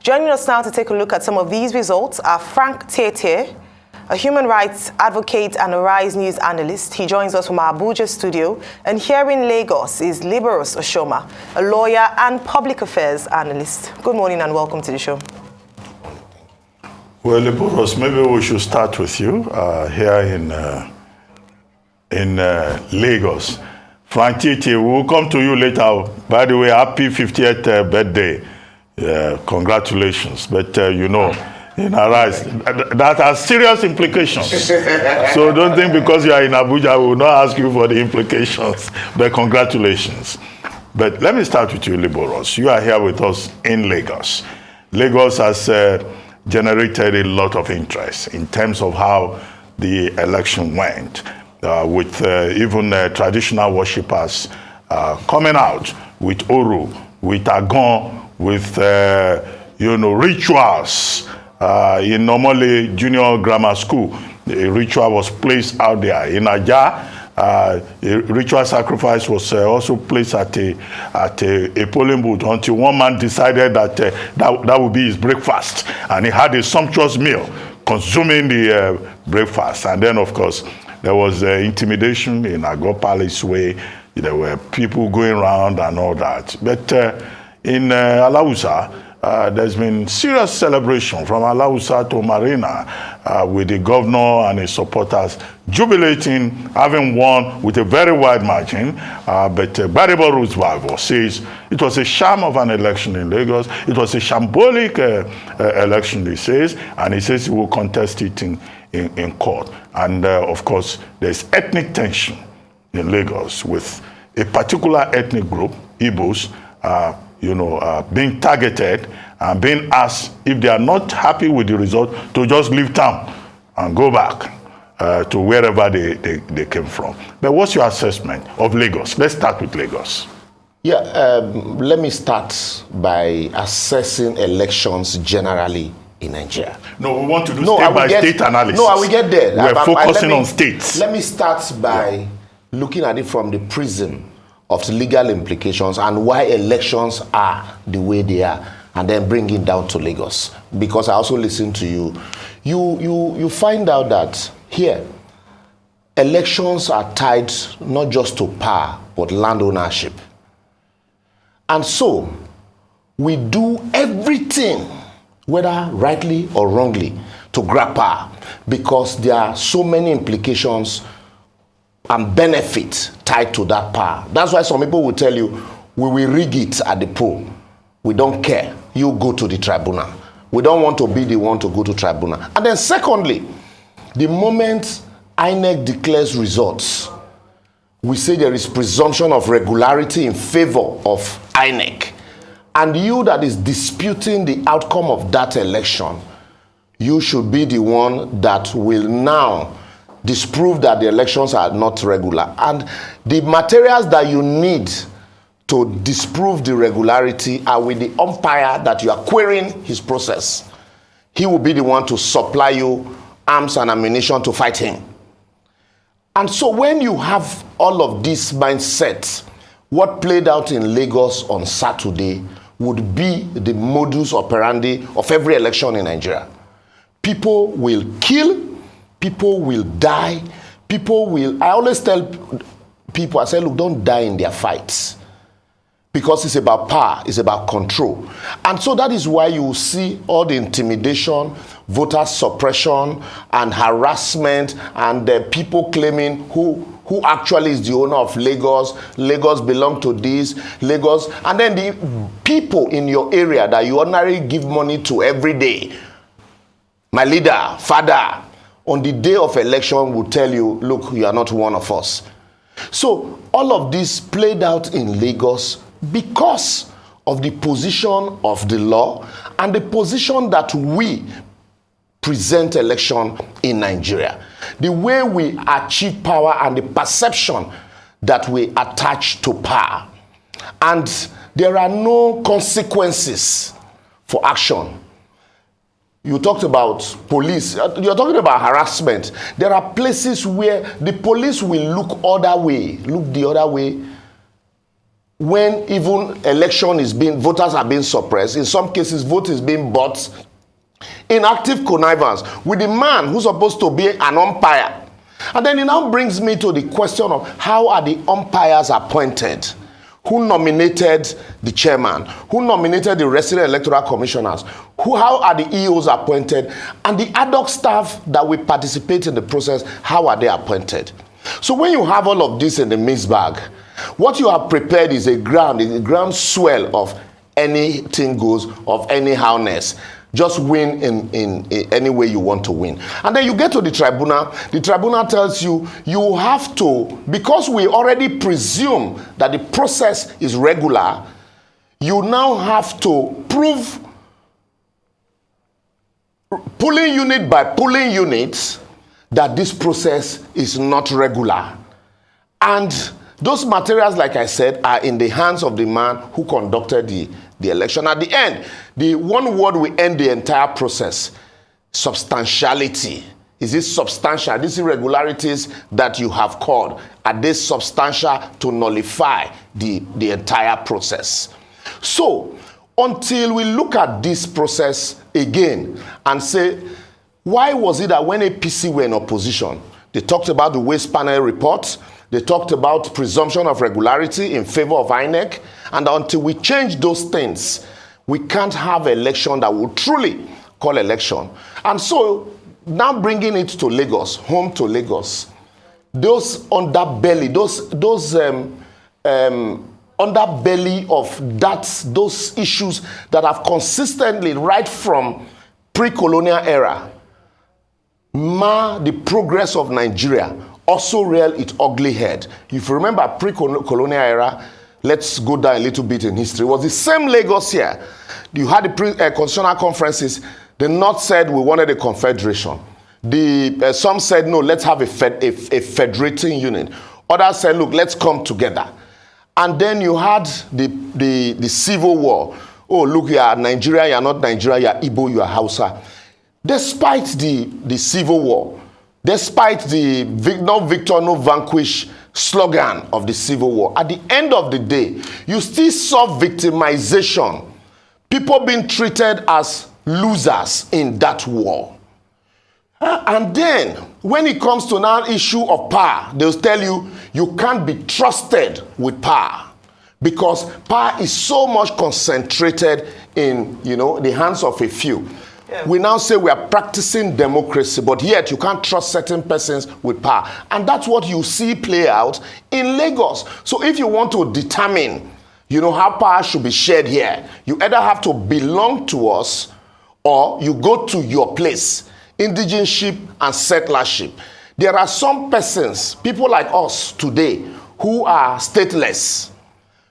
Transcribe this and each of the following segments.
Joining us now to take a look at some of these results are Frank Tietie, a human rights advocate and a Rise News analyst. He joins us from our Abuja studio. And here in Lagos is Liborous Oshoma, a lawyer and public affairs analyst. Good morning and welcome to the show. Well, Liborous, maybe we should start with you here in Lagos. Frank Tietie, we'll come to you later. By the way, happy 50th birthday. Congratulations. But you know, in our eyes, that has serious implications. So don't think because you are in Abuja, we will not ask you for the implications. But congratulations. But let me start with you, Liborous. You are here with us in Lagos. Lagos has generated a lot of interest in terms of how the election went. With even traditional worshippers coming out with Oru, with Agon, with rituals. In normally junior grammar school, a ritual was placed out there. In Aja, a ritual sacrifice was also placed at a polling booth until one man decided that that would be his breakfast, and he had a sumptuous meal, consuming the breakfast, and then of course. There was intimidation in Ago Palace way. There were people going around and all that. But in Alausa, there's been serious celebration from Alausa to Marina with the governor and his supporters jubilating, having won with a very wide margin. But Liborous says it was a sham of an election in Lagos. It was a shambolic election, he says, and he says he will contest it in court. And of course, there's ethnic tension in Lagos with a particular ethnic group, Igbos, being targeted and being asked if they are not happy with the result to just leave town and go back to wherever they came from. But what's your assessment of Lagos? Let's start with Lagos. Yeah, let me start by assessing elections generally in Nigeria. No, we want to do state-by-state analysis. No, I will get there. We're focusing on states. Let me start by looking at it from the prism of the legal implications and why elections are the way they are, and then bring it down to Lagos. Because I also listen to you. You find out that here, elections are tied not just to power, but land ownership. And so, we do everything, whether rightly or wrongly, to grab power, because there are so many implications and benefits tied to that power. That's why some people will tell you, we will rig it at the poll. We don't care. You go to the tribunal. We don't want to be the one to go to tribunal. And then secondly, the moment INEC declares results, we say there is presumption of regularity in favor of INEC. And you that is disputing the outcome of that election, you should be the one that will now disprove that the elections are not regular. And the materials that you need to disprove the regularity are with the umpire that you are querying his process. He will be the one to supply you arms and ammunition to fight him. And so when you have all of these mindsets, what played out in Lagos on Saturday would be the modus operandi of every election in Nigeria. People will kill, people will die, people will... I always tell people, I say, look, don't die in their fights. Because it's about power, it's about control. And so that is why you see all the intimidation, voter suppression, and harassment, and people claiming who actually is the owner of Lagos. Lagos belong to this, Lagos. And then the people in your area that you ordinarily give money to every day. My leader, father, on the day of election will tell you, look, you are not one of us. So all of this played out in Lagos because of the position of the law and the position that we present election in Nigeria. The way we achieve power and the perception that we attach to power. And there are no consequences for action. You talked about police. You're talking about harassment. There are places where the police will look the other way, when even voters are being suppressed, in some cases vote is being bought, in active connivance with the man who's supposed to be an umpire. And then it now brings me to the question of how are the umpires appointed? Who nominated the chairman? Who nominated the resident electoral commissioners? How are the EOs appointed? And the ad hoc staff that will participate in the process, how are they appointed? So when you have all of this in the mixed bag, what you have prepared is a ground swell of anything goes, of anyhowness. Just win in any way you want to win. And then you get to the tribunal tells you, you have to, because we already presume that the process is regular, you now have to prove, polling unit by polling unit, that this process is not regular. And those materials, like I said, are in the hands of the man who conducted the election. At the end, the one word will end the entire process: substantiality. Is this substantial? These irregularities that you have called, are they substantial to nullify the entire process? So, until we look at this process again and say, why was it that when APC were in opposition, they talked about the waste panel report, they talked about presumption of regularity in favor of INEC, and until we change those things, we can't have an election that will truly call election. And so, now bringing it to Lagos, home to Lagos, those underbelly, those underbelly of those issues that have consistently, right from pre-colonial era, mar the progress of Nigeria, also rear its ugly head. If you remember pre-colonial era, let's go down a little bit in history. It was the same Lagos here. You had the constitutional conferences. The North said we wanted a confederation. Some said, no, let's have a federating unit. Others said, look, let's come together. And then you had the civil war. Oh, look, you are Nigeria, you are not Nigeria, you are Igbo, you are Hausa. Despite the civil war, despite the no victor, no vanquish slogan of the civil war, at the end of the day, you still saw victimization. People being treated as losers in that war. And then, when it comes to now issue of power, they'll tell you, you can't be trusted with power. Because power is so much concentrated in, the hands of a few. Yeah. We now say we are practicing democracy, but yet you can't trust certain persons with power. And that's what you see play out in Lagos. So if you want to determine, how power should be shared here, you either have to belong to us or you go to your place, indigenship and settlership. There are some persons, people like us today, who are stateless.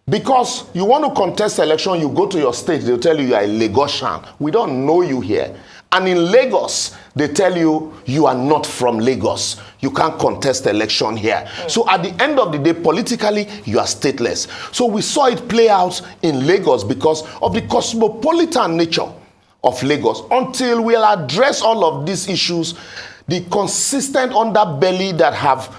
Because you want to contest election, you go to your state, they'll tell you are a Lagosian. We don't know you here. And in Lagos, they tell you, you are not from Lagos. You can't contest election here. So at the end of the day, politically, you are stateless. So we saw it play out in Lagos because of the cosmopolitan nature of Lagos. Until we'll address all of these issues, the consistent underbelly that have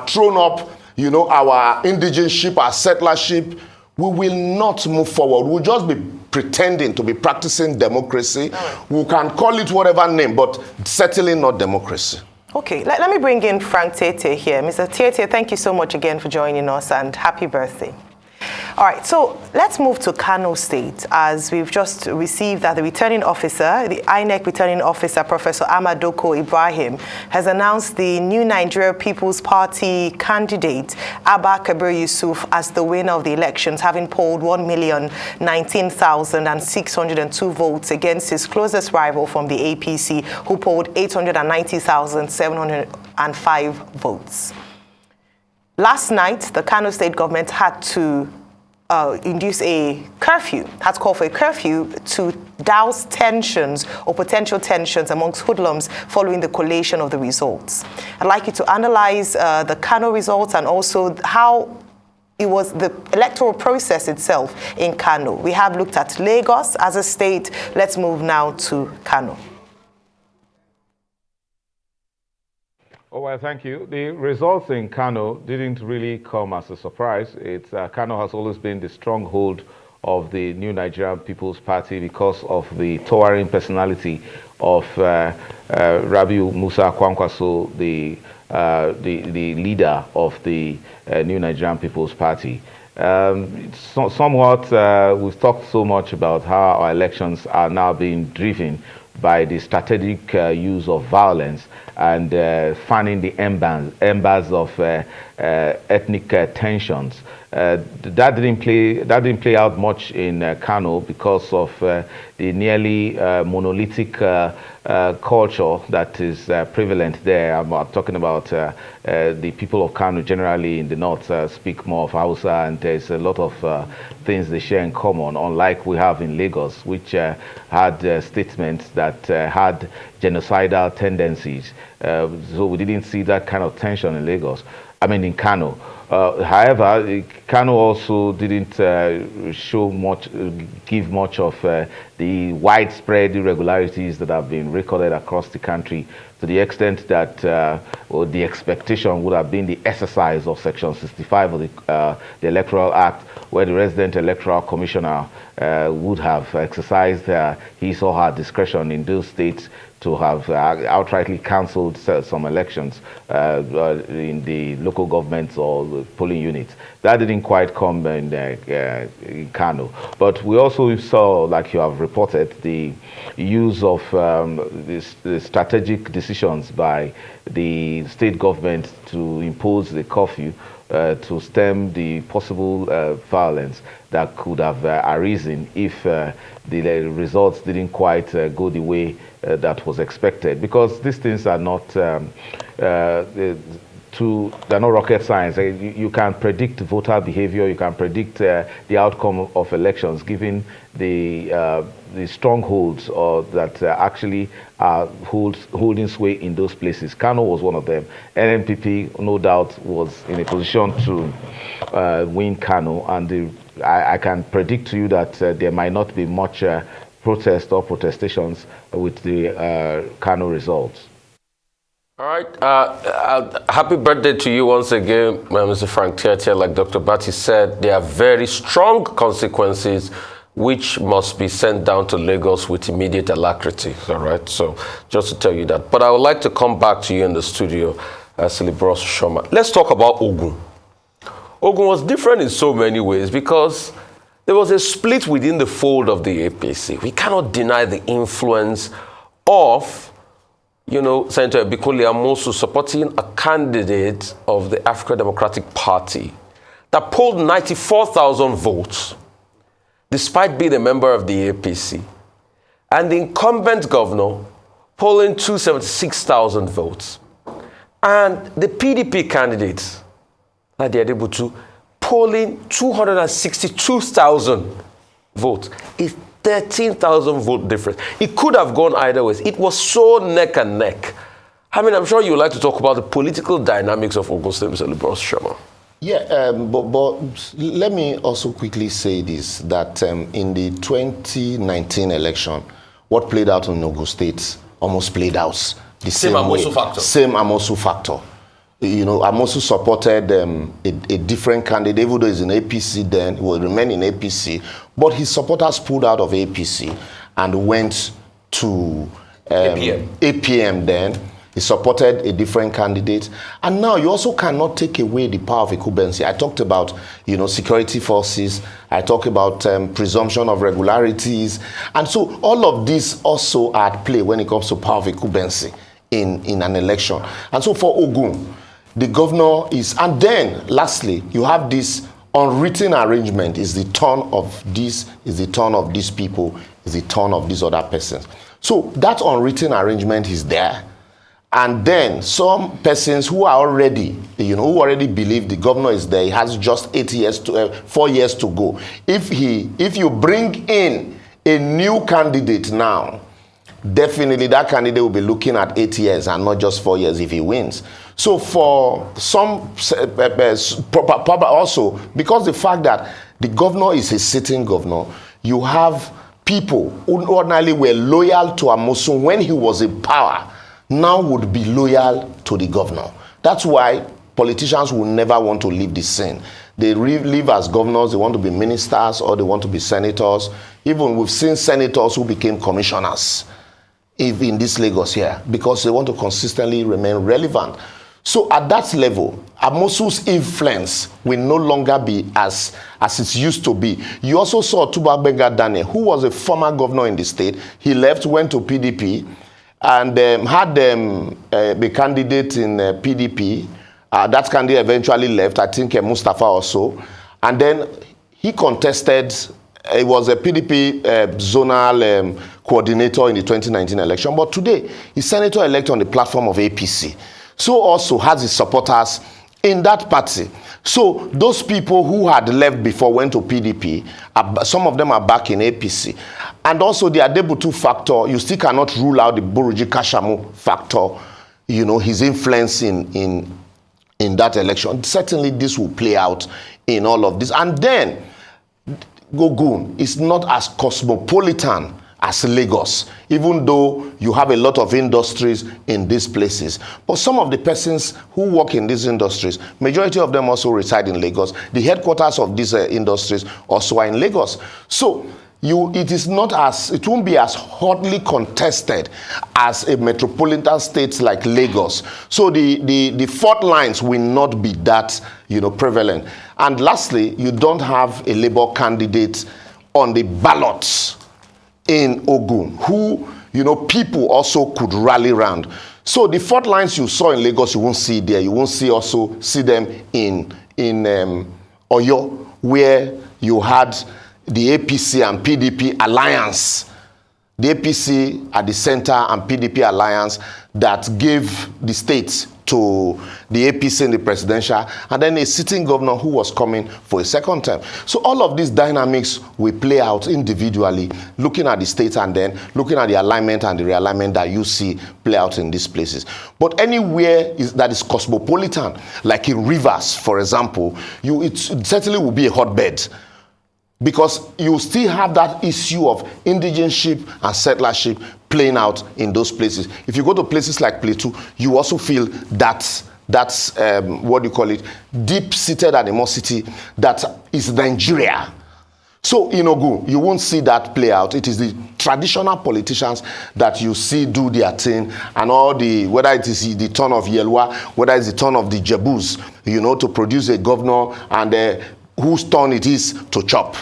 thrown up, our indigenship, our settlership, we will not move forward. We'll just be pretending to be practicing democracy. We can call it whatever name, but certainly not democracy. Okay, let me bring in Frank Tietie here. Mr. Tietie, thank you so much again for joining us and happy birthday. All right, so let's move to Kano State, as we've just received that the returning officer, the INEC returning officer, Professor Amadoko Ibrahim, has announced the new Nigeria People's Party candidate, Abba Kabir Yusuf, as the winner of the elections, having polled 1,019,602 votes against his closest rival from the APC, who polled 890,705 votes. Last night, the Kano State government had to induce a curfew, had called for a curfew to douse tensions or potential tensions amongst hoodlums following the collation of the results. I'd like you to analyze the Kano results and also how it was the electoral process itself in Kano. We have looked at Lagos as a state. Let's move now to Kano. Oh, Well, thank you. The results in Kano didn't really come as a surprise. Kano has always been the stronghold of the New Nigerian People's Party because of the towering personality of Rabiu Musa Kwankwaso, the leader of the New Nigerian People's Party. Somewhat, we've talked so much about how our elections are now being driven by the strategic use of violence and fanning the embers of ethnic tensions. That didn't play out much in Kano because of the nearly monolithic culture that is prevalent there. I'm talking about the people of Kano generally in the north speak more of Hausa, and there's a lot of things they share in common, unlike we have in Lagos, which had statements that had genocidal tendencies. So we didn't see that kind of tension in Lagos. I mean, in Kano. However, Kano also didn't give much of the widespread irregularities that have been recorded across the country, to the extent that the expectation would have been the exercise of Section 65 of the Electoral Act, where the resident electoral commissioner would have exercised his or her discretion in those states to have outrightly cancelled some elections in the local governments or polling units. That didn't quite come in Kano. But we also saw, like you have reported, the use of the strategic decisions by the state government to impose the curfew to stem the possible violence that could have arisen if the results didn't quite go the way that was expected. Because these things are not they're not rocket science. You can predict voter behavior, you can predict the outcome of elections, given the strongholds that actually are holding sway in those places. Kano was one of them. NNPP, no doubt, was in a position to win Kano, and I can predict to you that there might not be much protest or protestations with the Kano results. All right. Happy birthday to you once again, Mr. Frank Tietie. Like Dr. Bati said, there are very strong consequences which must be sent down to Lagos with immediate alacrity. All right. So just to tell you that. But I would like to come back to you in the studio, Liborous Oshoma. Let's talk about Ogun. Ogun was different in so many ways because there was a split within the fold of the APC. We cannot deny the influence of, Senator Bikoli Amosu supporting a candidate of the African Democratic Party that polled 94,000 votes, despite being a member of the APC, and the incumbent governor polling 276,000 votes, and the PDP candidates, Adiadebutu, polling 262,000 votes. It's 13,000 vote difference. It could have gone either way. It was so neck and neck. I mean, I'm sure you would like to talk about the political dynamics of Ogun State, Mr. Liborous Oshoma. Yeah, but let me also quickly say this, that in the 2019 election, what played out in Ogun State almost played out the same way. Same Amosu factor. Amosu supported a different candidate, even though he's in APC then, he will remain in APC, but his supporters pulled out of APC and went to APM then. He supported a different candidate. And now you also cannot take away the power of incumbency. I talked about, security forces. I talked about presumption of regularities. And so all of this also are at play when it comes to power of incumbency in an election. And so for Ogun, the governor is, and then lastly, you have this unwritten arrangement. Is the turn of this, is the turn of these people, is the turn of these other persons. So that unwritten arrangement is there. And then some persons who are already, who already believe the governor is there, he has just 4 years to go. If you bring in a new candidate now, definitely that candidate will be looking at 8 years and not just 4 years if he wins. So for some, also, because the fact that the governor is a sitting governor, you have people who ordinarily were loyal to Amosu when he was in power, now would be loyal to the governor. That's why politicians will never want to leave the scene. They live as governors, they want to be ministers, or they want to be senators. Even we've seen senators who became commissioners in this Lagos here because they want to consistently remain relevant. So at that level, Amosu's influence will no longer be as it used to be. You also saw Tubagbenga Daniel, who was a former governor in the state. He left, went to PDP, and had the candidate in PDP. That candidate eventually left, I think Mustafa also. And then he contested, he was a PDP zonal coordinator in the 2019 election. But today, he's senator-elect on the platform of APC. So also has his supporters in that party. So those people who had left before went to PDP, some of them are back in APC. And also the Adebutu factor, you still cannot rule out the Buruji Kashamu factor, you know, his influence in that election. Certainly this will play out in all of this. And then Ogun is not as cosmopolitan as Lagos, even though you have a lot of industries in these places. But some of the persons who work in these industries, majority of them also reside in Lagos. The headquarters of these industries also are in Lagos. So it won't be as hotly contested as a metropolitan state like Lagos. So the fault lines will not be that, you know, prevalent. And lastly, you don't have a Labour candidate on the ballots in Ogun, who, you know, people also could rally around. So the fault lines you saw in Lagos, you won't see there. You won't see them in Oyo, where you had the APC and PDP alliance. The APC at the center and PDP alliance that gave the state to the APC in the presidential, and then a sitting governor who was coming for a second term. So all of these dynamics will play out individually, looking at the state and then looking at the alignment and the realignment that you see play out in these places. But anywhere that is cosmopolitan, like in Rivers, for example, it certainly will be a hotbed, because you still have that issue of indigenship and settlership playing out in those places. If you go to places like Plateau, you also feel that's what do you call it, deep-seated animosity that is Nigeria. So in Ogun, you won't see that play out. It is the traditional politicians that you see do their thing, and all the, whether it is the turn of Yelwa, whether it's the turn of the Jebus, you know, to produce a governor, and whose turn it is to chop.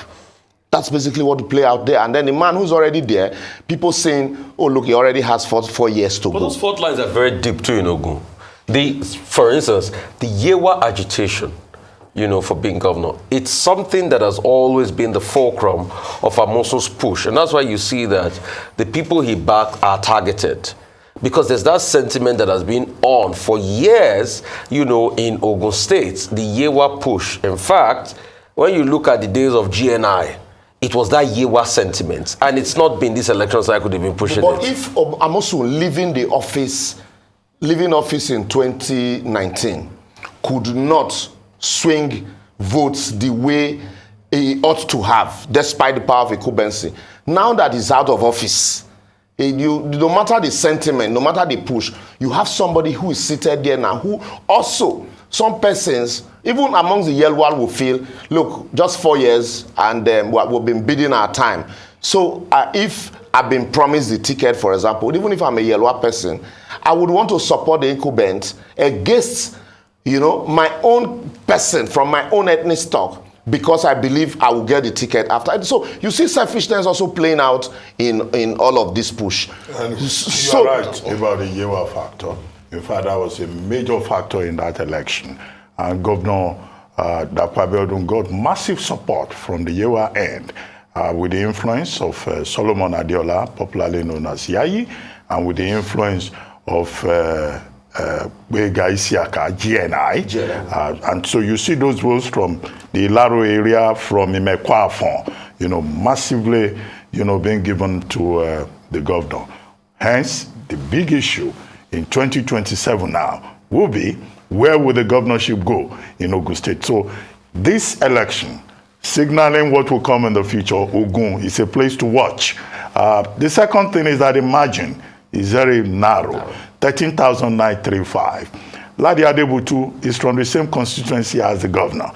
That's basically what to play out there. And then the man who's already there, people saying, oh, look, he already has 4 years to go. But those fault lines are very deep too in Ogun. For instance, the Yewa agitation, you know, for being governor, it's something that has always been the fulcrum of Amosu's push. And that's why you see that the people he backed are targeted. Because there's that sentiment that has been on for years, you know, in Ogun State, the Yewa push. In fact, when you look at the days of GNI, it was that Yewa sentiment, and it's not been this election cycle they've been pushing but it. If Amosu leaving office in 2019 could not swing votes the way he ought to have, despite the power of incumbency, now that he's out of office, no matter the sentiment, no matter the push, you have somebody who is seated there now, who also, some persons, even amongst the Yelwa, will feel, look, just 4 years and we've been bidding our time. So if I've been promised the ticket, for example, even if I'm a Yelwa person, I would want to support the incumbent against, you know, my own person from my own ethnic stock, because I believe I will get the ticket after. So you see selfishness also playing out in all of this push. And you're right about the Yewa factor. In fact, that was a major factor in that election. And Governor Akwa Ibom got massive support from the Yewa end with the influence of Solomon Adiola, popularly known as Yayi, and with the influence of Bega Isiaka, GNI. And so you see those votes from the Ilaro area, from Imekwa, you know, massively, you know, being given to the governor. Hence, the big issue in 2027 now will be, where will the governorship go in Ogun State? So this election, signaling what will come in the future, Ogun is a place to watch. The second thing is that the margin is very narrow, 13,935. Ladi Adebutu is from the same constituency as the governor.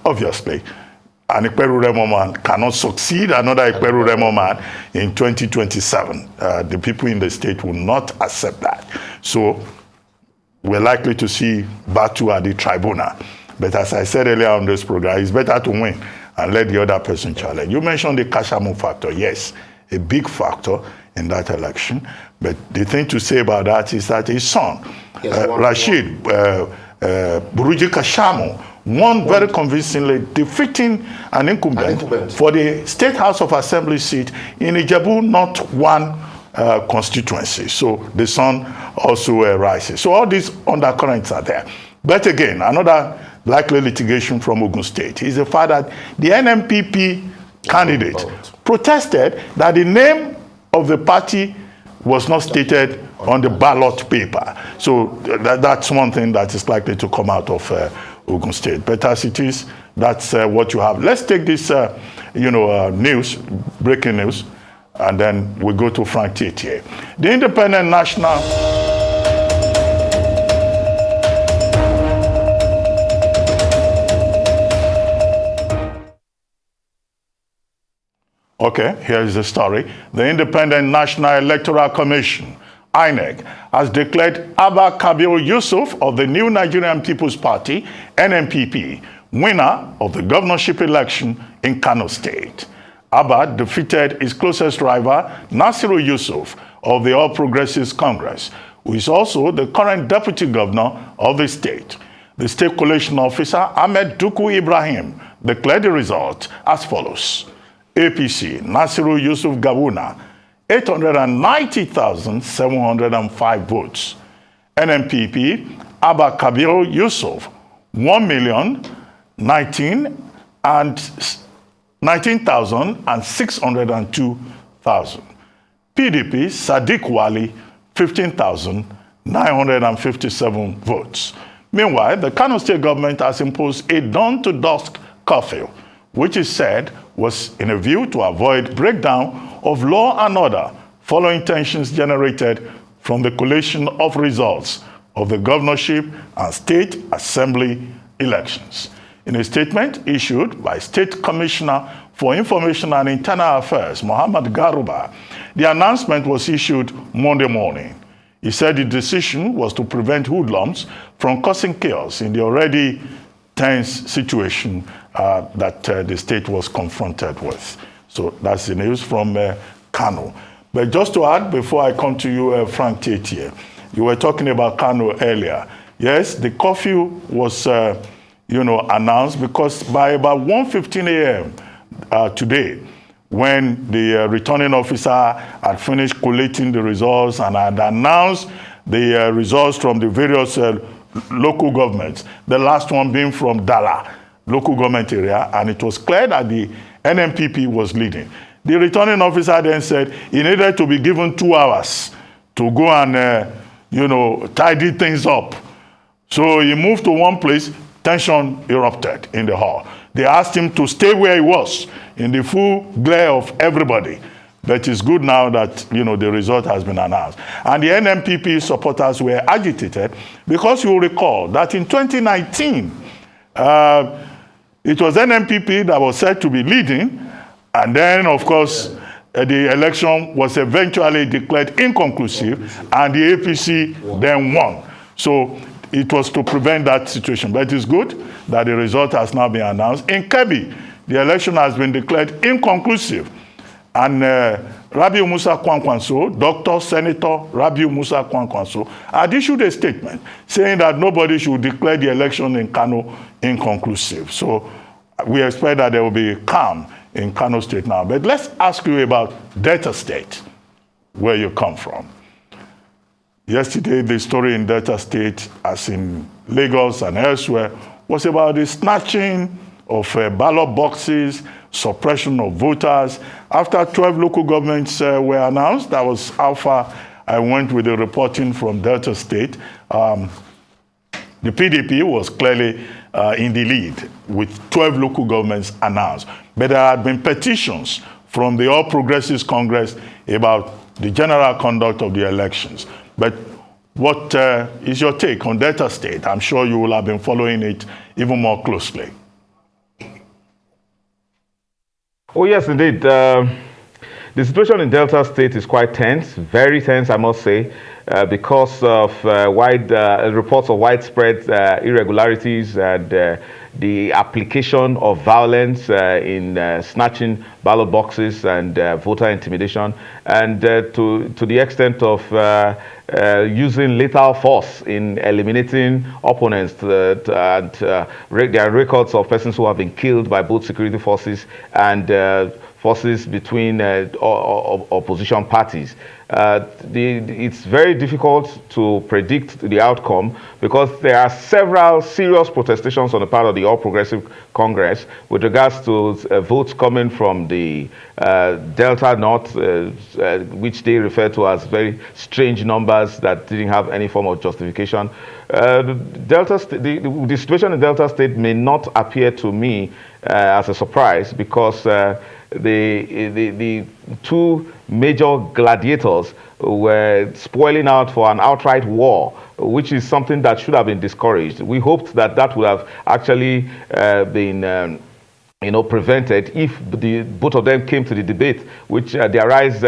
Obviously, an Ikperu Remo man cannot succeed another Ikperu Remo man in 2027. The people in the state will not accept that. So we're likely to see battle at the tribunal. But as I said earlier on this program, it's better to win and let the other person challenge. You mentioned the Kashamu factor. Yes, a big factor in that election. But the thing to say about that is that his son, yes, Rashid Buruji Kashamu, won very convincingly, defeating an incumbent for the State House of Assembly seat in Ijebu North 1 constituency. So the son also rises. So all these undercurrents are there. But again, another likely litigation from Ogun State is the fact that the NMPP candidate protested that the name of the party was not stated on the ballot paper. So that's one thing that is likely to come out of Ogun State. But as it is, that's what you have. Let's take this, news, breaking news, and then we go to Frank Tietie. The Independent National... Okay, here's the story. The Independent National Electoral Commission, INEC, has declared Abba Kabir Yusuf of the New Nigerian People's Party, NNPP, winner of the governorship election in Kano State. Abba defeated his closest rival, Nasiru Yusuf of the All Progressives Congress, who is also the current deputy governor of the state. The state collation officer, Ahmed Duku Ibrahim, declared the result as follows. APC, Nasiru Yusuf Gabuna, 890,705 votes. NNPP, Abba Kabir Yusuf, 1,019,602. PDP, Sadiq Wali, 15,957 votes. Meanwhile, the Kano State government has imposed a dawn-to-dusk curfew, which is said was in a view to avoid breakdown of law and order following tensions generated from the collation of results of the governorship and state assembly elections. In a statement issued by State Commissioner for Information and Internal Affairs, Muhammad Garuba, the announcement was issued Monday morning. He said the decision was to prevent hoodlums from causing chaos in the already tense situation that the state was confronted with. So that's the news from Kano. But just to add, before I come to you, Frank Tietie, you were talking about Kano earlier. Yes, the curfew was, announced because by about 1:15 a.m. Today, when the returning officer had finished collating the results and had announced the results from the various local governments, the last one being from Dala local government area, and it was clear that the NNPP was leading. The returning officer then said he needed to be given 2 hours to go and, tidy things up. So he moved to one place, tension erupted in the hall. They asked him to stay where he was in the full glare of everybody. But it's good now that, the result has been announced. And the NNPP supporters were agitated because you will recall that in 2019, it was NNPP that was said to be leading. And then, of course, the election was eventually declared inconclusive and the APC then won. So it was to prevent that situation. But it's good that the result has now been announced. In Kebbi, the election has been declared inconclusive. And Rabiu Musa Kwankwanso, Dr. Senator Rabiu Musa Kwankwanso, had issued a statement saying that nobody should declare the election in Kano inconclusive. So we expect that there will be calm in Kano State now. But let's ask you about Delta State, where you come from. Yesterday, the story in Delta State, as in Lagos and elsewhere, was about the snatching of ballot boxes, suppression of voters. After 12 local governments were announced, that was how far I went with the reporting from Delta State. The PDP was clearly in the lead with 12 local governments announced. But there had been petitions from the All Progressives Congress about the general conduct of the elections. But What is your take on Delta State? I'm sure you will have been following it even more closely. Oh, yes, indeed. The situation in Delta State is quite tense, very tense, I must say, because of reports of widespread irregularities and the application of violence in snatching ballot boxes and voter intimidation, and to the extent of using lethal force in eliminating opponents. There are records of persons who have been killed by both security forces and forces between opposition parties. It's very difficult to predict the outcome because there are several serious protestations on the part of the All Progressive Congress with regards to votes coming from the Delta North, which they refer to as very strange numbers that didn't have any form of justification. The situation in Delta State may not appear to me as a surprise because the two major gladiators were spoiling out for an outright war, which is something that should have been discouraged. We hoped that that would have actually been prevented if both of them came to the debate, which the Arise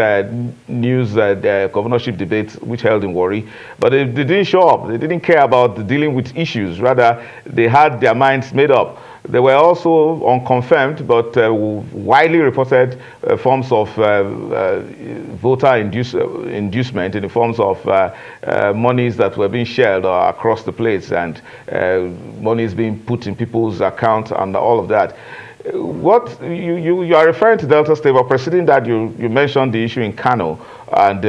News the governorship debate, which held in Warri. But they didn't show up. They didn't care about dealing with issues. Rather, they had their minds made up. There were also unconfirmed but widely reported forms of voter inducement in the forms of monies that were being shared across the place and monies being put in people's accounts and all of that. What you are referring to Delta State, but preceding that, you mentioned the issue in Kano and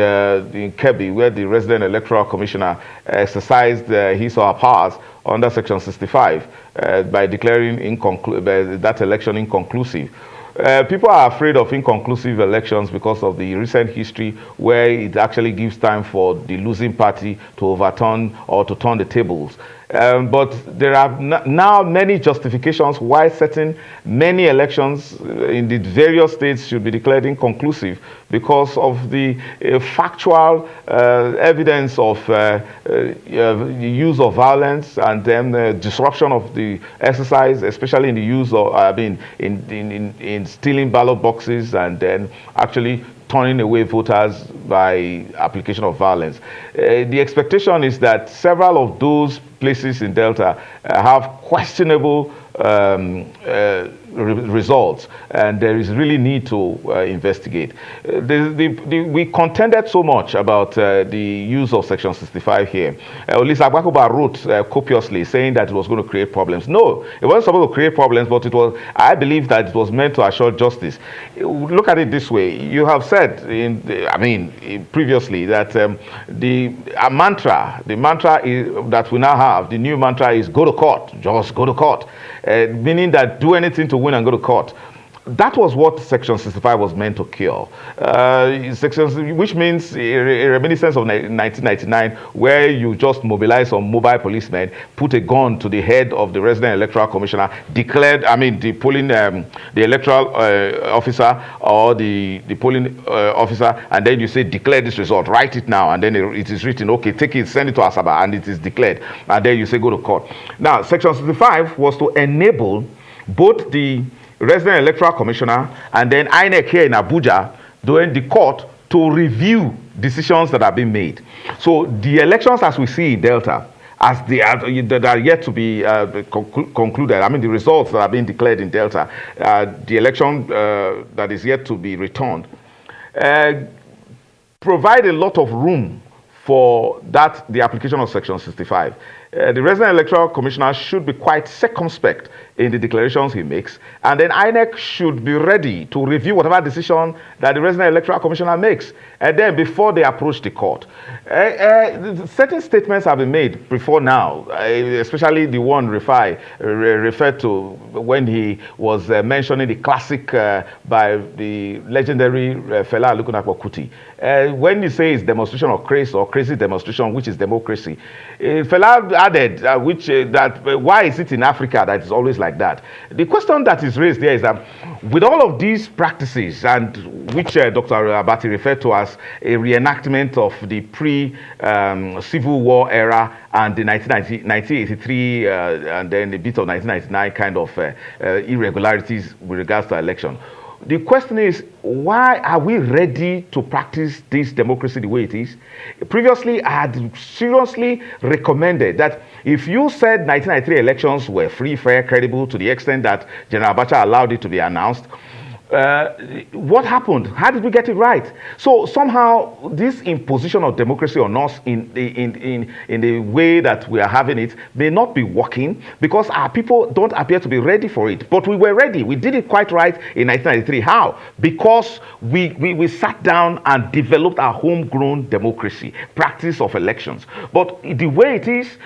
in Kebbi, where the resident electoral commissioner exercised his or her powers under Section 65 by declaring that election inconclusive. People are afraid of inconclusive elections because of the recent history where it actually gives time for the losing party to overturn or to turn the tables. But there are now many justifications why many elections in the various states should be declared inconclusive because of the factual evidence of the use of violence and then disruption of the exercise, especially in the use of, in stealing ballot boxes and then actually turning away voters by application of violence. The expectation is that several of those places in Delta have questionable results, and there is really need to investigate. We contended so much about the use of Section 65 here. Lisa Agbakoba wrote copiously saying that it was going to create problems. No, it wasn't supposed to create problems, but I believe that it was meant to assure justice. Look at it this way. You have said previously that the mantra that we now have, the new mantra is go to court, just go to court, meaning that do anything to win and go to court. That was what Section 65 was meant to cure. Which means a reminiscence of 1999, where you just mobilize some mobile policemen, put a gun to the head of the resident electoral commissioner, the electoral officer or the polling officer, and then you say, declare this result, write it now, and then it is written, okay, take it, send it to Asaba, and it is declared, and then you say, go to court. Now, Section 65 was to enable both the resident electoral commissioner and then INEC here in Abuja doing the court to review decisions that have been made. So the elections as we see in Delta, as they are, that are yet to be concluded, the results that are being declared in Delta, the election that is yet to be returned, provide a lot of room for the application of Section 65. The resident electoral commissioner should be quite circumspect in the declarations he makes, and then INEC should be ready to review whatever decision that the resident electoral commissioner makes, and then before they approach the court. Certain statements have been made before now, especially the one referred to when he was mentioning the classic by the legendary Fela Alukunakpo Kuti. When you say it's demonstration of craze or crazy demonstration, which is democracy, Fela added, why is it in Africa that it's always like that? The question that is raised there is that with all of these practices, and which Dr. Abati referred to as a reenactment of the pre-Civil War era and the 1983 and then a bit of 1999 kind of irregularities with regards to election. The question is, why are we ready to practice this democracy the way it is? Previously, I had seriously recommended that if you said 1993 elections were free, fair, credible to the extent that General Abacha allowed it to be announced, what happened? How did we get it right? So somehow this imposition of democracy on us in the way that we are having it may not be working because our people don't appear to be ready for it. But we were ready. We did it quite right in 1993. How? Because we sat down and developed our homegrown democracy, practice of elections. But the way it is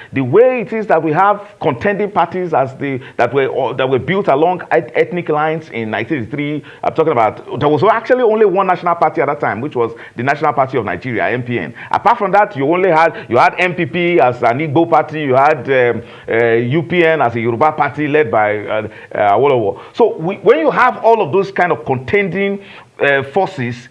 that we have contending parties that were built along ethnic lines in 1983. I'm talking about, there was actually only one national party at that time, which was the National Party of Nigeria, MPN. Apart from that, you had MPP as an Igbo party, you had UPN as a Yoruba party led by Awolowo. So when you have all of those kind of contending forces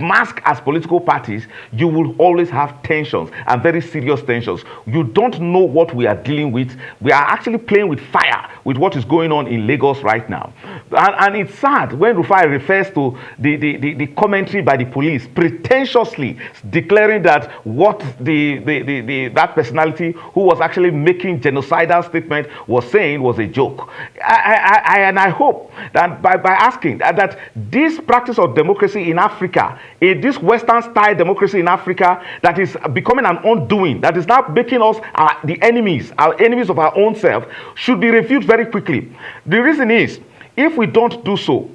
masked as political parties, you will always have tensions, and very serious tensions. You don't know what we are dealing with. We are actually playing with fire with what is going on in Lagos right now. And it's sad when Rufai refers to the commentary by the police, pretentiously declaring that what that personality who was actually making genocidal statement was saying was a joke. I hope that by asking that this practice of democracy in Africa, this Western style democracy in Africa that is becoming an undoing, that is now making us our enemies of our own self, should be reviewed very quickly. The reason is, if we don't do so,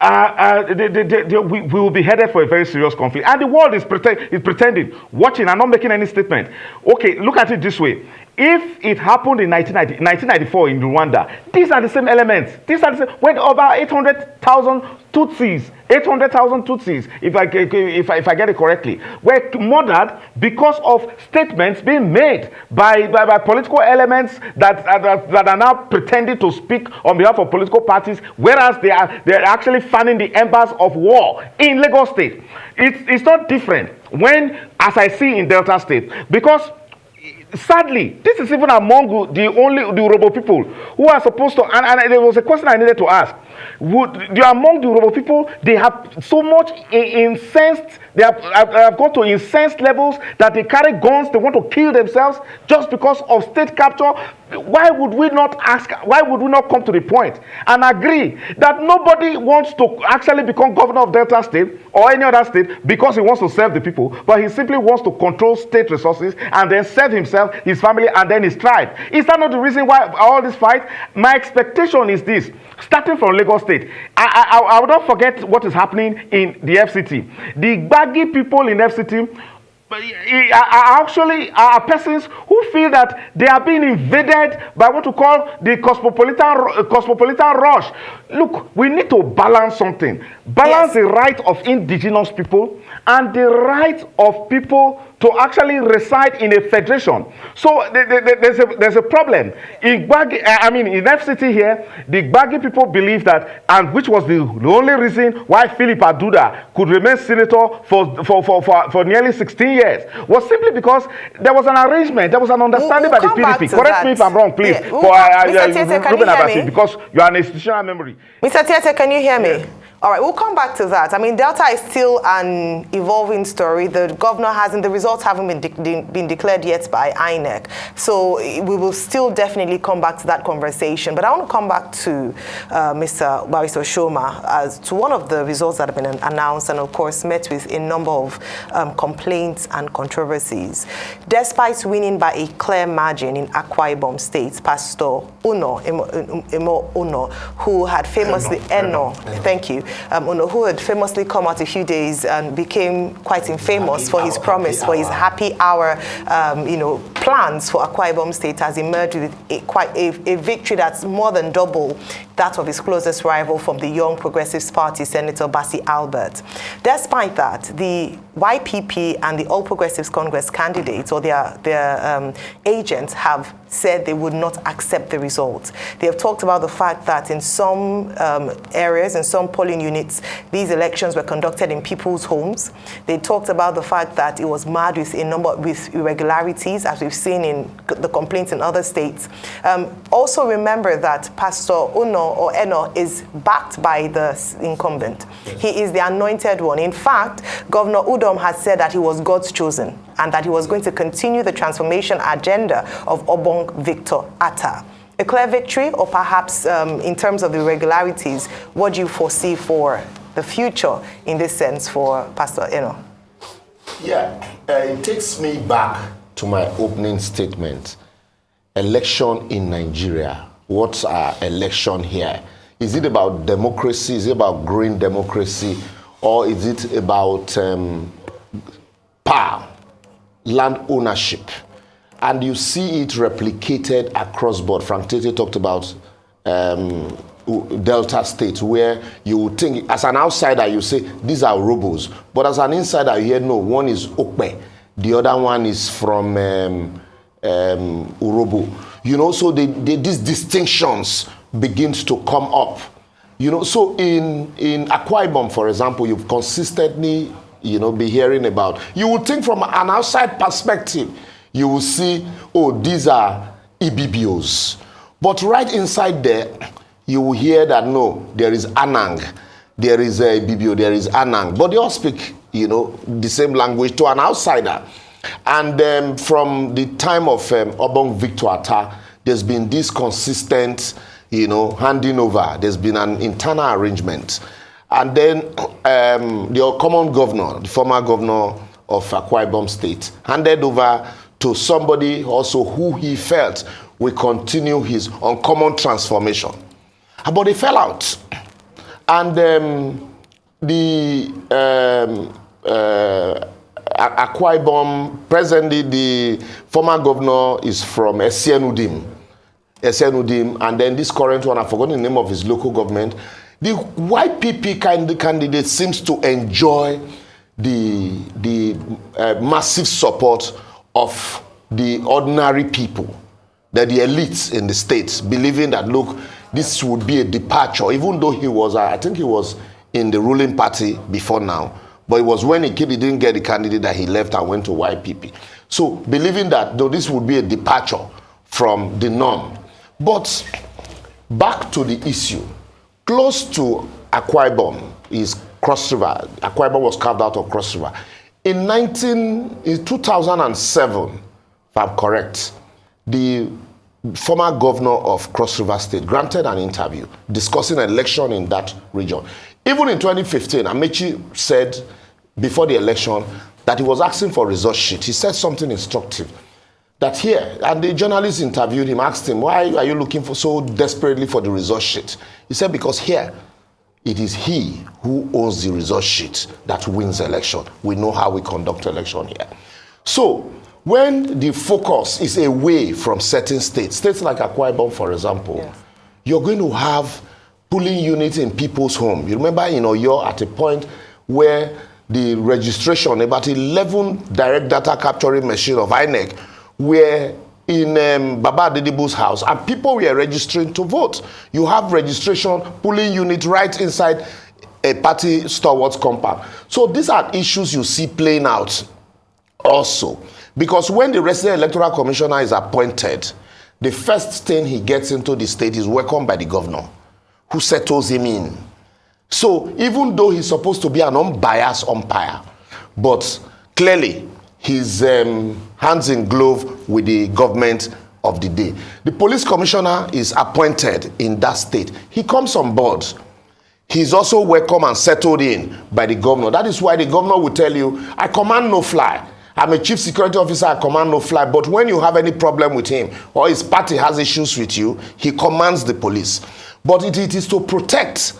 we will be headed for a very serious conflict. And the world is pretending, watching and not making any statement. Okay, look at it this way. If it happened in 1994 in Rwanda, these are the same elements. These are the same, when over 800,000 Tutsis, if I get it correctly, were murdered because of statements being made by political elements that are now pretending to speak on behalf of political parties, whereas they're actually fanning the embers of war in Lagos State. It's not different when, as I see in Delta State, because sadly, this is even among the Urhobo people who are supposed to, and there was a question I needed to ask. Among the Urhobo people, they have so much incensed, they have gone to incensed levels that they carry guns, they want to kill themselves just because of state capture. Why would we not come to the point and agree that nobody wants to actually become governor of Delta State or any other state because he wants to serve the people, but he simply wants to control state resources and then serve himself, his family, and then his tribe? Is that not the reason why all this fight? My expectation is this, starting from Lagos State. I will not forget what is happening in the FCT. The baggy people in FCT are persons who feel that they are being invaded by what we call the cosmopolitan rush. Look, we need to balance something. Balance the right of indigenous people and the right of people to actually reside in a federation. So there's a problem. In FCT here, the Gbagi people believe that, and which was the only reason why Philip Aduda could remain senator for nearly 16 years, was simply because there was an arrangement, there was an understanding by the PDP. Correct me if I'm wrong, please. Because you are an institutional memory. Mr. Tietie, can you hear me? Yeah. All right, we'll come back to that. I mean, Delta is still an evolving story. The governor the results haven't been declared yet by INEC. So we will still definitely come back to that conversation. But I want to come back to Mr. Barrister Oshoma as to one of the results that have been announced and, of course, met with a number of complaints and controversies. Despite winning by a clear margin in Akwa Ibom State, Pastor Emo Uno, who had famously, thank you, who had famously come out a few days and became quite infamous for his promise, for his happy hour, plans for Akwa Ibom State, has emerged with a victory that's more than double that of his closest rival from the Young Progressives Party, Senator Basi Albert. Despite that, the YPP and the All Progressives Congress candidates or their agents have said they would not accept the results. They have talked about the fact that in some areas, in some polling units, these elections were conducted in people's homes. They talked about the fact that it was marred with with irregularities, as we've seen in the complaints in other states. Also remember that Pastor Eno is backed by the incumbent. Yes. He is the anointed one. In fact, Governor Udom has said that he was God's chosen and that he was going to continue the transformation agenda of Obong Victor Atta. A clear victory, or perhaps in terms of the irregularities, what do you foresee for the future in this sense for Pastor Eno? Yeah, it takes me back to my opening statement. Election in Nigeria. What's our election here? Is it about democracy? Is it about growing democracy? Or is it about power, land ownership? And you see it replicated across board. Frank Tietie talked about Delta State, where you would think, as an outsider, you say, these are robos. But as an insider, you hear, no, one is Okpe, the other one is from Urobo. You know, so these distinctions begins to come up. You know, so in Akwa Ibom, for example, you've consistently, be hearing about, you would think from an outside perspective, you will see, oh, these are EBBOs. But right inside there, you will hear that, no, there is Anang, there is a EBBO, there is Anang. But they all speak, the same language to an outsider. And from the time of Obong Victor Atta, there's been this consistent, handing over. There's been an internal arrangement. And then the common governor, the former governor of Akwa Ibom State, handed over to somebody also who he felt will continue his uncommon transformation. But they fell out. And Akwa Ibom, presently the former governor is from Esienudim, and then this current one, I've forgotten the name of his local government. The YPP candidate seems to enjoy the massive support of the ordinary people, that the elites in the states, believing that, look, this would be a departure, even though he was, I think he was in the ruling party before now, but it was when he didn't get the candidate that he left and went to YPP. So believing that, though, this would be a departure from the norm. But back to the issue, close to Akwa Ibom is Cross River. Akwa Ibom was carved out of Cross River. In 2007, if I'm correct, the former governor of Cross River State granted an interview discussing an election in that region. Even in 2015, Amechi said before the election that he was asking for a result sheet. He said something instructive. That here, and the journalist interviewed him, asked him, why are you looking for so desperately for the result sheet? He said, because here, it is he who owns the result sheet that wins the election. We know how we conduct election here. So, when the focus is away from certain states like Akwa Ibom, for example, yes, you're going to have polling units in people's home. You remember, you're at a point where the registration, about 11 direct data capturing machine of INEC were in Baba Adedibu's house, and people were registering to vote. You have registration, polling unit right inside a party stalwarts compound. So these are issues you see playing out also. Because when the resident electoral commissioner is appointed, the first thing he gets into the state is welcomed by the governor, who settles him in. So even though he's supposed to be an unbiased umpire, but clearly he's hands in glove with the government of the day. The police commissioner is appointed in that state. He comes on board. He's also welcomed and settled in by the governor. That is why the governor will tell you, I command no fly. I'm a chief security officer, I command no fly. But when you have any problem with him or his party has issues with you, he commands the police. But it is to protect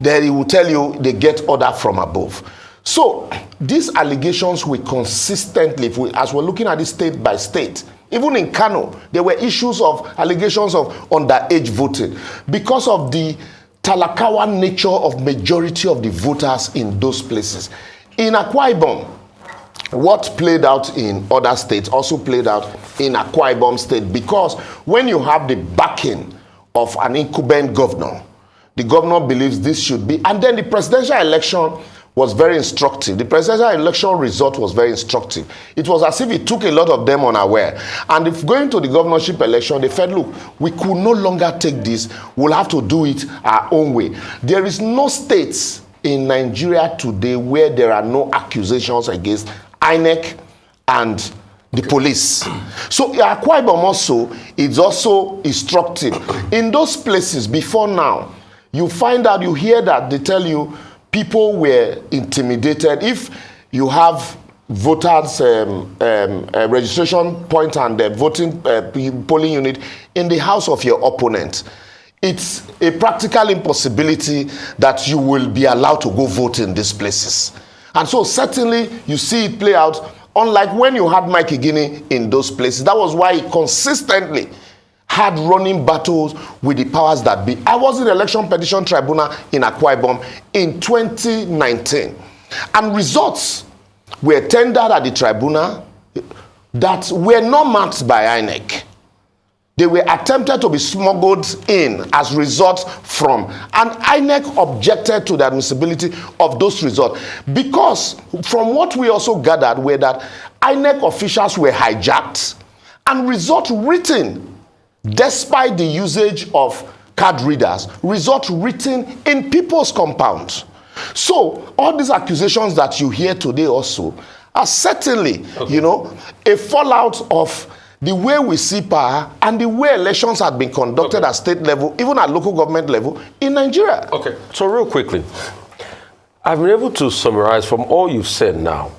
that he will tell you they get order from above. So these allegations will consistently, as we're looking at it state by state, Even in Kano, there were issues of allegations of underage voting because of the Talakawa nature of majority of the voters in those places. In Akwa Ibom, what played out in other states also played out in Akwa Ibom State, because when you have the backing of an incumbent governor, the governor believes this should be, and then the presidential election was very instructive. The presidential election result was very instructive. It was as if it took a lot of them unaware. And if going to the governorship election, they felt, look, we could no longer take this. We'll have to do it our own way. There is no states in Nigeria today where there are no accusations against INEC and the police. So Akwa Ibom also is also instructive. In those places before now, you find out, you hear that they tell you people were intimidated. If you have voters registration point and voting polling unit in the house of your opponent, it's a practical impossibility that you will be allowed to go vote in these places. And so certainly you see it play out, unlike when you had Mike Igini in those places. That was why he consistently had running battles with the powers that be. I was in the Election Petition Tribunal in Akwa Ibom in 2019. And results were tendered at the tribunal that were not marked by INEC. They were attempted to be smuggled in as results from, and INEC objected to the admissibility of those results, because from what we also gathered were that INEC officials were hijacked and results written, despite the usage of card readers, results written in people's compounds. So all these accusations that you hear today also are certainly, you know, a fallout of the way we see power and the way elections have been conducted at state level, even at local government level in Nigeria. Okay, so real quickly, I've been able to summarize from all you've said now.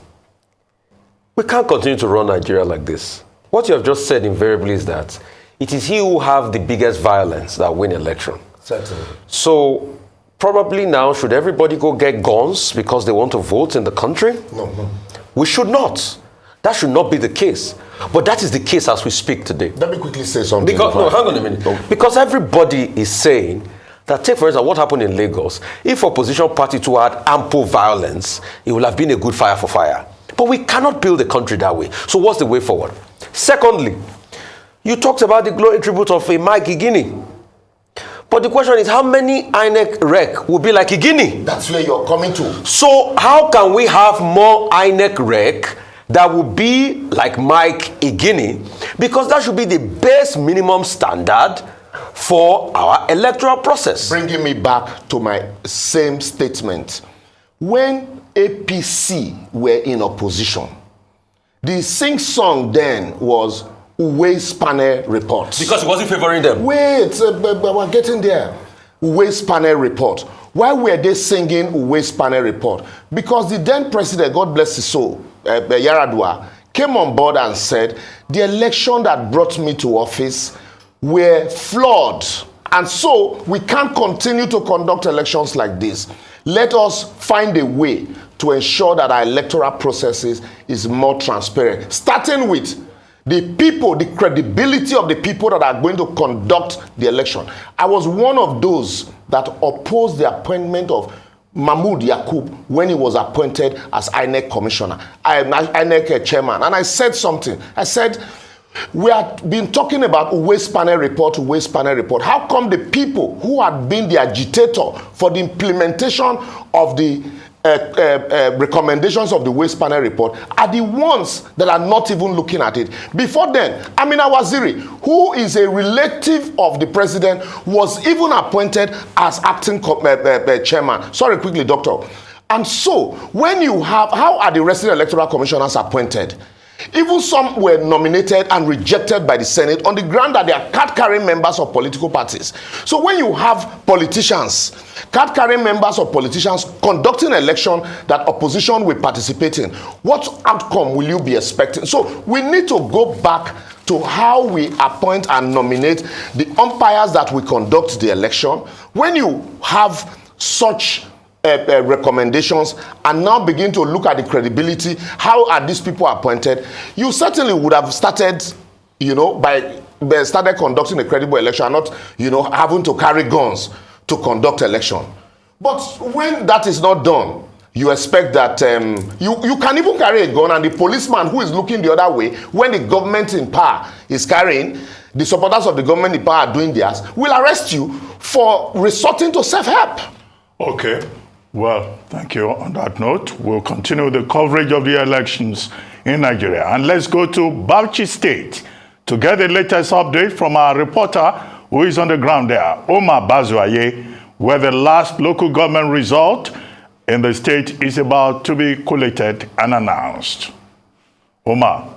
We can't continue to run Nigeria like this. What you have just said invariably is that it is he who have the biggest violence that win election. Certainly. So probably now, should everybody go get guns because they want to vote in the country? No. We should not. That should not be the case. But that is the case as we speak today. Let me quickly say something. Because, no, hang on a minute. No. Because everybody is saying that, take for instance what happened in Lagos. If opposition party to had ample violence, it would have been a good fire for fire. But we cannot build the country that way. So what's the way forward? Secondly, you talked about the glowing tribute of a Mike Igini. But the question is, how many INEC rec will be like Igini? That's where you're coming to. So how can we have more INEC rec that will be like Mike Igini? Because that should be the base minimum standard for our electoral process. Bringing me back to my same statement. When APC were in opposition, the sing song then was Uwe's panel report. Because it wasn't favoring them. Wait, we're getting there. Uwe's panel report. Why were they singing Uwe's panel report? Because the then president, God bless his soul, Yaradua, came on board and said, the election that brought me to office were flawed. And so we can't continue to conduct elections like this. Let us find a way to ensure that our electoral processes is more transparent. Starting with the people, the credibility of the people that are going to conduct the election. I was one of those that opposed the appointment of Mahmoud Yakub when he was appointed as INEC commissioner, INEC chairman. And I said something. I said, we have been talking about Uwe's panel report, Uwe's panel report. How come the people who had been the agitator for the implementation of the recommendations of the Uwe's panel report are the ones that are not even looking at it? Before then, Amina Waziri, who is a relative of the president, was even appointed as acting chairman. Sorry, quickly, doctor. And so, when you have, how are the resident electoral commissioners appointed? Even some were nominated and rejected by the Senate on the ground that they are card-carrying members of political parties. So when you have politicians, card-carrying members of politicians conducting an election that opposition will participate in, what outcome will you be expecting? So we need to go back to how we appoint and nominate the umpires that will conduct the election. When you have such recommendations and now begin to look at the credibility, how are these people appointed, you certainly would have started they started conducting a credible election and not, having to carry guns to conduct election. But when that is not done, you expect that you can even carry a gun, and the policeman who is looking the other way, when the government in power is carrying, the supporters of the government in power are doing theirs, will arrest you for resorting to self-help. Okay. Well, thank you. On that note, we'll continue the coverage of the elections in Nigeria. And let's go to Bauchi State to get the latest update from our reporter who is on the ground there, Omar Bazuaye, where the last local government result in the state is about to be collated and announced. Omar,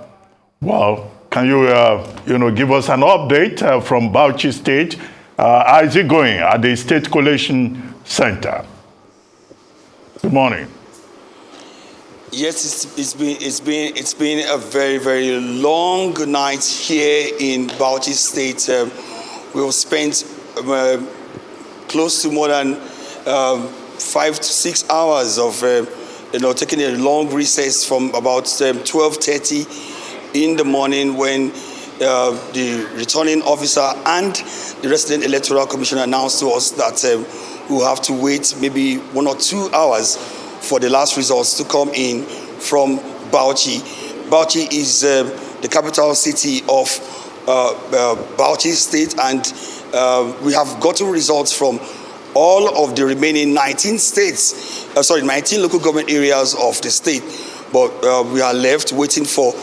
well, can you, give us an update from Bauchi State? How is it going at the State Collation Center? Good morning. Yes, it's been a very, very long night here in Bauchi State. We've spent close to more than 5 to 6 hours of taking a long recess from about 12:30 in the morning, when the returning officer and the resident electoral commissioner announced to us that we'll have to wait maybe 1 or 2 hours for the last results to come in from Bauchi. Bauchi is the capital city of Bauchi State, and we have gotten results from all of the remaining 19 local government areas of the state. But we are left waiting for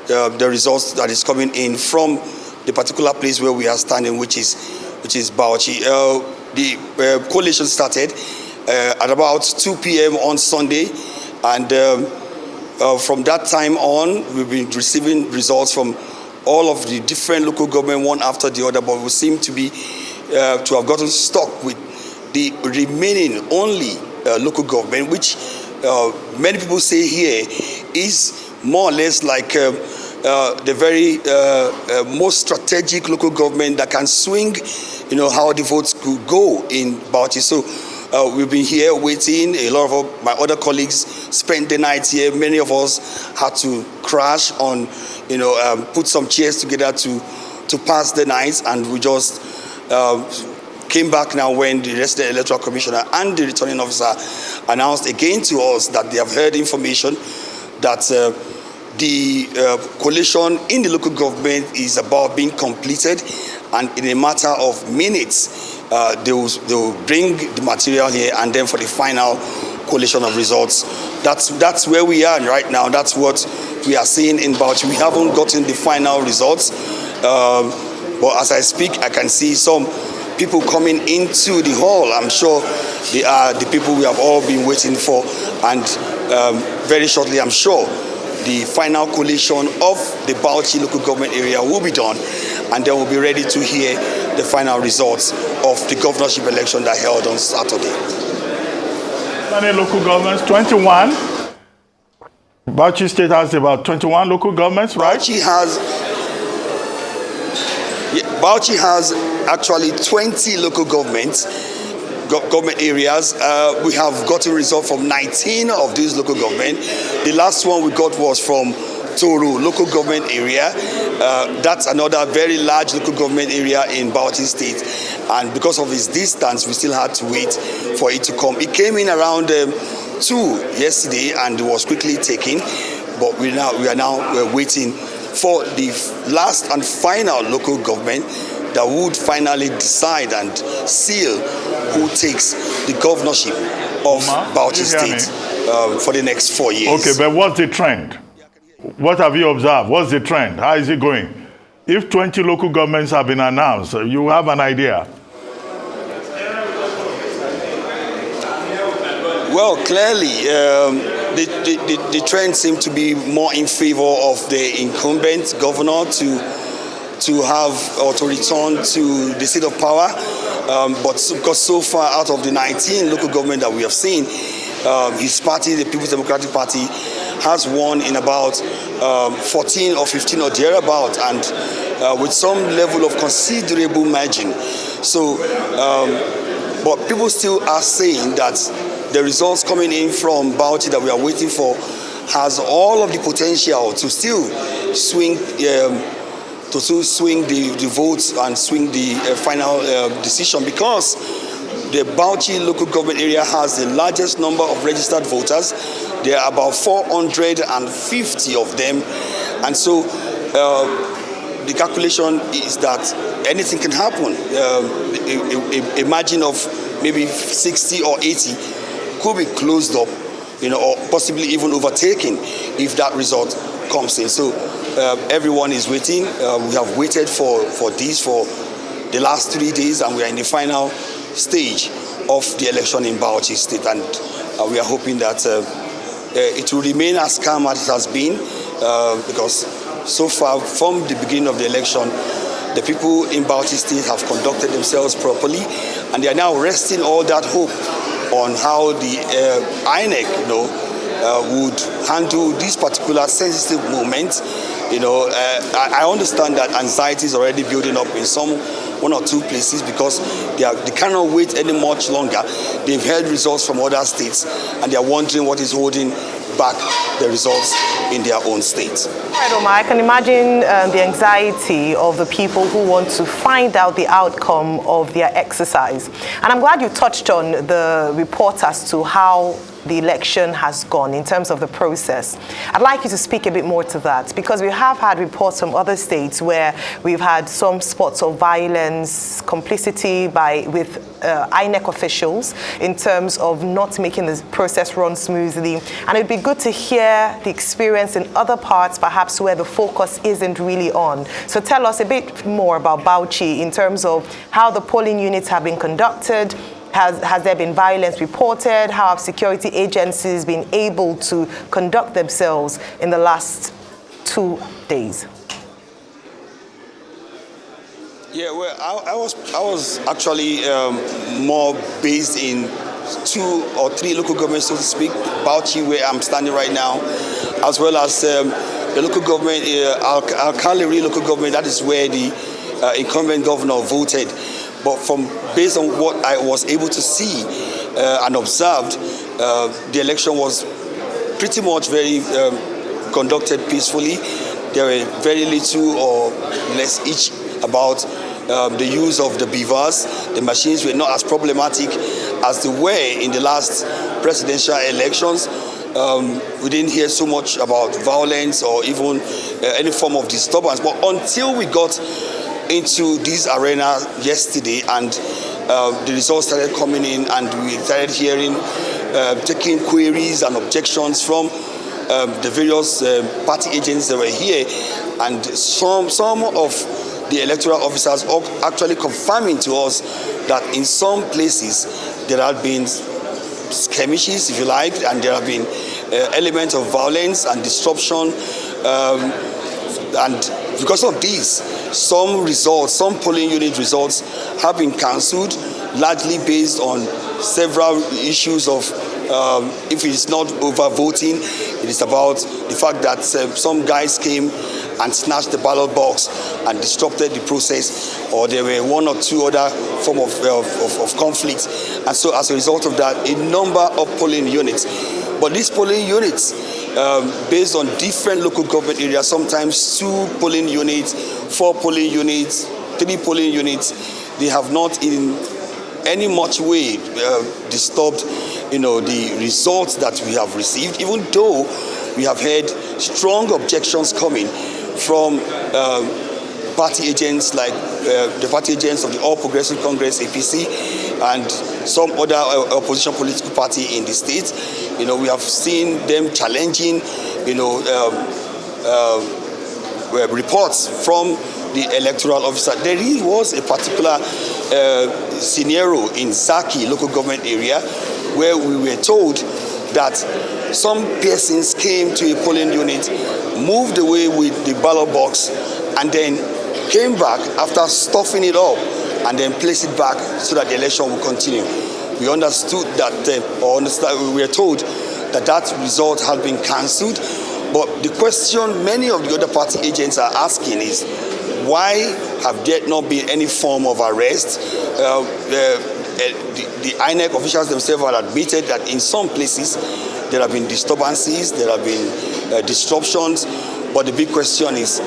the results that is coming in from the particular place where we are standing, which is Bauchi. The collation started at about 2 p.m. on Sunday, and from that time on, we've been receiving results from all of the different local government, one after the other, but we seem to have gotten stuck with the remaining only local government, which many people say here is more or less like the very most strategic local government that can swing, how the votes could go in Bauchi. So we've been here waiting. A lot of my other colleagues spent the night here. Many of us had to crash on, put some chairs together to pass the night, and we just came back now when the resident electoral commissioner and the returning officer announced again to us that they have heard information that the collation in the local government is about being completed, and in a matter of minutes they will bring the material here, and then for the final collation of results. That's where we are right now. That's what we are seeing in Bauchi. We haven't gotten the final results, but as I speak, I can see some people coming into the hall. I'm sure they are the people we have all been waiting for, and very shortly, I'm sure the final collation of the Bauchi local government area will be done, and then we'll be ready to hear the final results of the governorship election that held on Saturday. How many local governments? 21. Bauchi State has about 21 local governments, right? Bauchi has actually 20 local government areas. We have gotten results from 19 of these local government. The last one we got was from Toru local government area. That's another very large local government area in Bauchi State, and because of its distance, we still had to wait for it to come. It came in around 2 yesterday and was quickly taken, but we are now waiting for the last and final local government that would finally decide and seal who takes the governorship of Bauchi State for the next 4 years. Okay, but what's the trend? What have you observed? What's the trend? How is it going? If 20 local governments have been announced, you have an idea. Well, clearly, the trend seems to be more in favor of the incumbent governor to have or to return to the seat of power. But because so far, out of the 19 local government that we have seen, his party, the People's Democratic Party, has won in about 14 or 15 or thereabout, and with some level of considerable margin. So, but people still are saying that the results coming in from Bauchi that we are waiting for has all of the potential to still swing to swing the votes and swing the final decision, because the Bauchi local government area has the largest number of registered voters. There are about 450 of them, and so the calculation is that anything can happen. A margin of maybe 60 or 80 could be closed up, or possibly even overtaken if that result comes in. So everyone is waiting. We have waited for this for the last 3 days, and we are in the final stage of the election in Bauchi State, and we are hoping that it will remain as calm as it has been, because so far from the beginning of the election, the people in Bauchi State have conducted themselves properly, and they are now resting all that hope on how the INEC, would handle this particular sensitive moment. I understand that anxiety is already building up in one or two places, because they cannot wait any much longer. They've heard results from other states, and they are wondering what is holding back the results in their own state. Right, Omar, I can imagine the anxiety of the people who want to find out the outcome of their exercise. And I'm glad you touched on the report as to how the election has gone in terms of the process. I'd like you to speak a bit more to that, because we have had reports from other states where we've had some spots of violence, complicity with INEC officials in terms of not making the process run smoothly. And it'd be good to hear the experience in other parts, perhaps where the focus isn't really on. So tell us a bit more about Bauchi in terms of how the polling units have been conducted. Has there been violence reported? How have security agencies been able to conduct themselves in the last 2 days? Yeah, well, I was actually more based in 2 or 3 local governments, so to speak. Bauchi, where I'm standing right now, as well as the local government, Alkali local government. That is where the incumbent governor voted. But based on what I was able to see and observed, the election was pretty much very conducted peacefully. There were very little or less itch about the use of the beavers. The machines were not as problematic as they were in the last presidential elections. We didn't hear so much about violence or even any form of disturbance. But until we got into this arena yesterday and the results started coming in, and we started hearing, taking queries and objections from the various party agents that were here, and some of the electoral officers actually confirming to us that in some places there have been skirmishes, if you like, and there have been elements of violence and disruption, and because of this, some polling unit results have been cancelled, largely based on several issues of if it's not over voting, it is about the fact that some guys came and snatched the ballot box and disrupted the process, or there were 1 or 2 other form of conflict. And so as a result of that, a number of polling units. But these polling units, based on different local government areas, sometimes 2 polling units, 4 polling units, 3 polling units, they have not in any much way disturbed the results that we have received, even though we have heard strong objections coming from party agents like the party agents of the All Progressive Congress, APC, and some other opposition political party in the state. We have seen them challenging, reports from the electoral officer. There was a particular scenario in Zaki local government area where we were told that some persons came to a polling unit, moved away with the ballot box, and then came back after stuffing it up and then placed it back so that the election will continue. We understood that, we were told that result had been cancelled. But the question many of the other party agents are asking is, why have there not been any form of arrest? The INEC officials themselves have admitted that in some places there have been disturbances, there have been disruptions, but the big question is,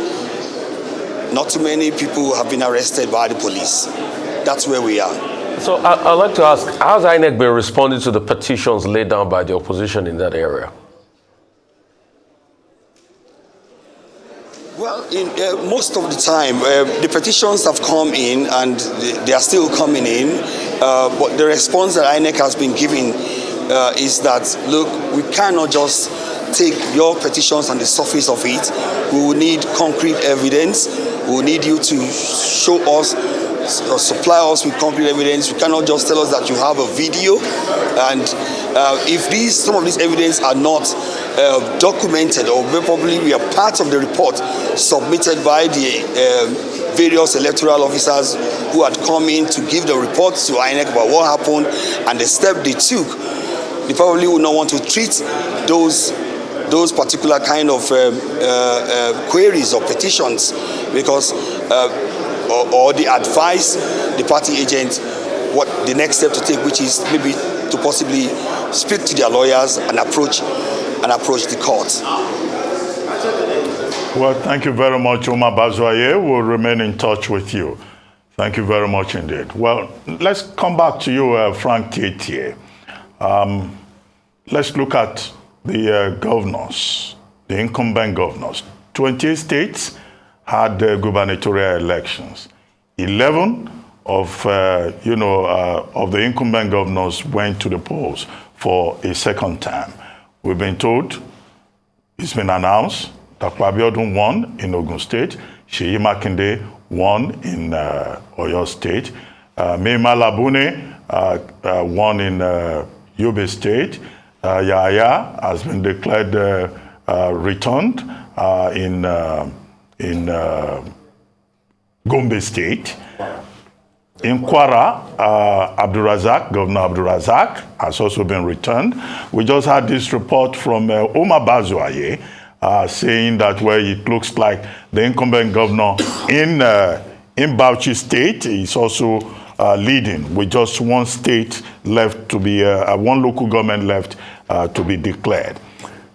not too many people have been arrested by the police. That's where we are. So I'd like to ask, how's INEC been responding to the petitions laid down by the opposition in that area? Well, most of the time, the petitions have come in and they are still coming in, but the response that INEC has been giving is that, look, we cannot just take your petitions on the surface of it. We will need concrete evidence. We will need you to show us or supply us with concrete evidence. You cannot just tell us that you have a video, and if some of these evidence are not documented or probably we are part of the report submitted by the various electoral officers who had come in to give the report to INEC about what happened and the step they took, they probably would not want to treat those particular kind of queries or petitions because or the advice the party agent what the next step to take, which is maybe to possibly speak to their lawyers and approach the court. Well, thank you very much, Omar Bazwaye. We'll remain in touch with you. Thank you very much indeed. Well, let's come back to you, Frank Tietie. Let's look at the governors, the incumbent governors. 28 states had gubernatorial elections. 11 of the incumbent governors went to the polls for a second time. We've been told, it's been announced, that Akwa Ibom won in Ogun State, Seyi Makinde won in Oyo State, Mema Labune won in Yobe State, Yahaya has been declared returned in Gombe State. In Kwara, Governor Abdurazak has also been returned. We just had this report from Omar Bazwaye saying that it looks like the incumbent governor in Bauchi State is also leading with just one state left to be, one local government left to be declared.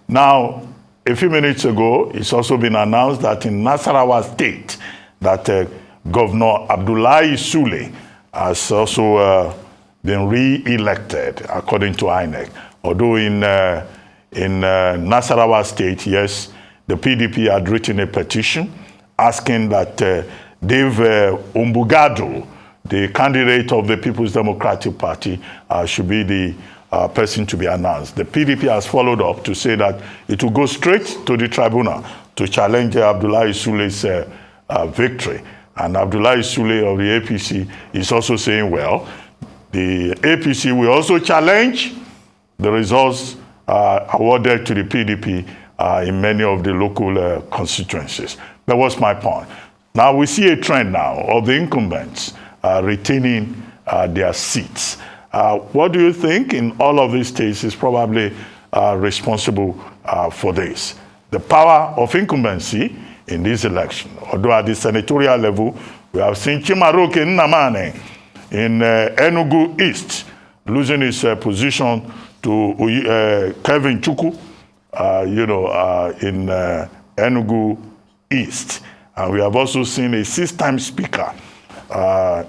Now, a few minutes ago, it's also been announced that in Nasarawa State, that Governor Abdullahi Sule has also been re-elected, according to INEC. Although in Nasarawa State, yes, the PDP had written a petition asking that Dave Umbugado, the candidate of the People's Democratic Party, should be the person to be announced. The PDP has followed up to say that it will go straight to the tribunal to challenge Abdullahi Sule's victory. And Abdullahi Sule of the APC is also saying, well, the APC will also challenge the results awarded to the PDP in many of the local constituencies. That was my point. Now we see a trend now of the incumbents retaining their seats. What do you think in all of these states is probably responsible for this? The power of incumbency in this election. Although at the senatorial level, we have seen Chimaroke Nnamani in Enugu East losing his position to Kevin Chukwu, in Enugu East. And we have also seen a 6-time speaker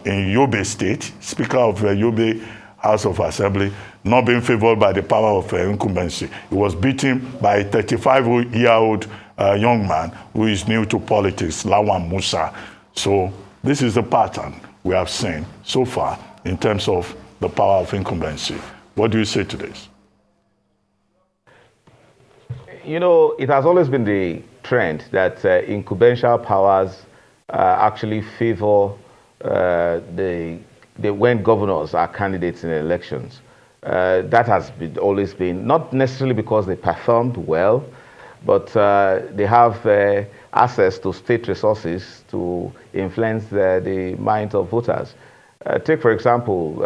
in Yobe State, Speaker of Yobe House of Assembly, not being favored by the power of incumbency. He was beaten by a 35-year-old young man who is new to politics, Lawan Musa. So this is the pattern we have seen so far in terms of the power of incumbency. What do you say to this? You know, it has always been the trend that incumbential powers actually favor when governors are candidates in elections. That has always been, not necessarily because they performed well, but they have access to state resources to influence the minds of voters. Take, for example,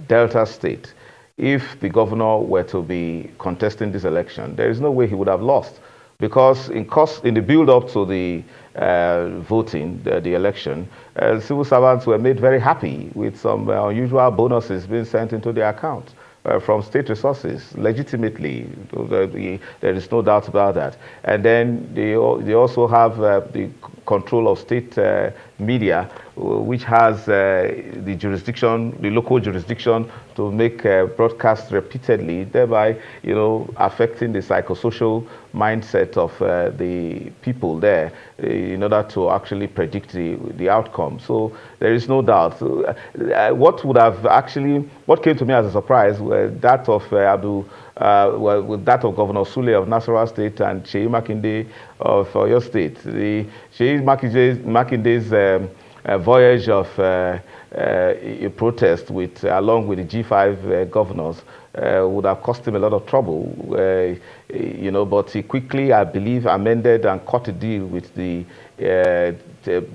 Delta State. If the governor were to be contesting this election, there is no way he would have lost, because in the build-up to the voting, the election, civil servants were made very happy with some unusual bonuses being sent into their account from state resources, legitimately. There is no doubt about that. And then they also have the control of state media, which has the jurisdiction, the local jurisdiction to make broadcasts repeatedly, thereby, affecting the psychosocial mindset of the people there in order to actually predict the outcome. So there is no doubt. What came to me as a surprise was that of with that of Governor Sule of Nasarawa State and Seyi Makinde of Oyo State. The Seyi Makinde's voyage of a protest along with the G5 governors would have cost him a lot of trouble, but he quickly, I believe, amended and cut a deal with the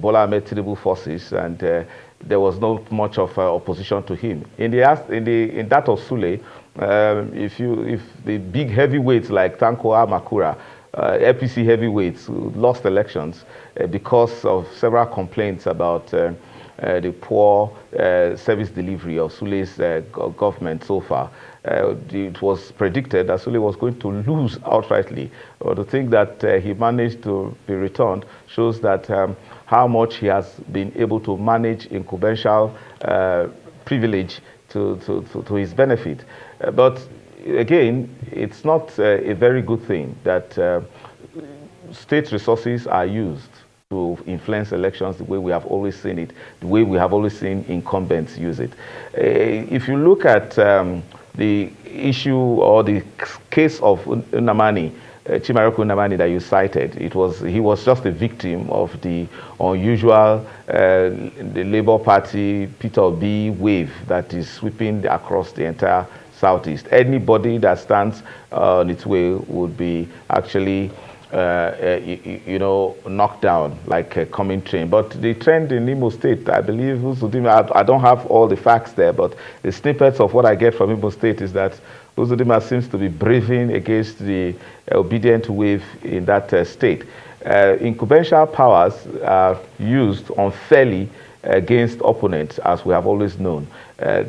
Bola Ahmed Tinubu forces, and there was not much of opposition to him. In that of Sule, if the big heavyweights like Tanko Makura, APC heavyweights who lost elections because of several complaints about the poor service delivery of Sule's government so far. It was predicted that Sule was going to lose outrightly. But to think that he managed to be returned shows that how much he has been able to manage incumbency privilege to his benefit. But again, it's not a very good thing that state resources are used to influence elections the way we have always seen it, the way we have always seen incumbents use it. If you look at the issue or the case of Nnamani, Chimaroku Nnamani that you cited, he was just a victim of the unusual the Labour Party Peter Obi wave that is sweeping across the entire Southeast. Anybody that stands on its way would be actually knocked down like a coming train. But the trend in Imo State, I believe, I don't have all the facts there, but the snippets of what I get from Imo State is that Uzodinma seems to be braving against the obedient wave in that state. Incumbential powers are used unfairly against opponents, as we have always known.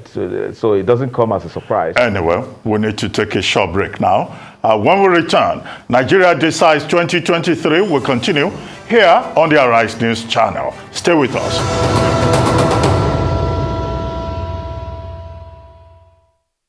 So it doesn't come as a surprise. Anyway, we need to take a short break now. When we return, Nigeria Decides 2023 will continue here on the Arise News channel. Stay with us.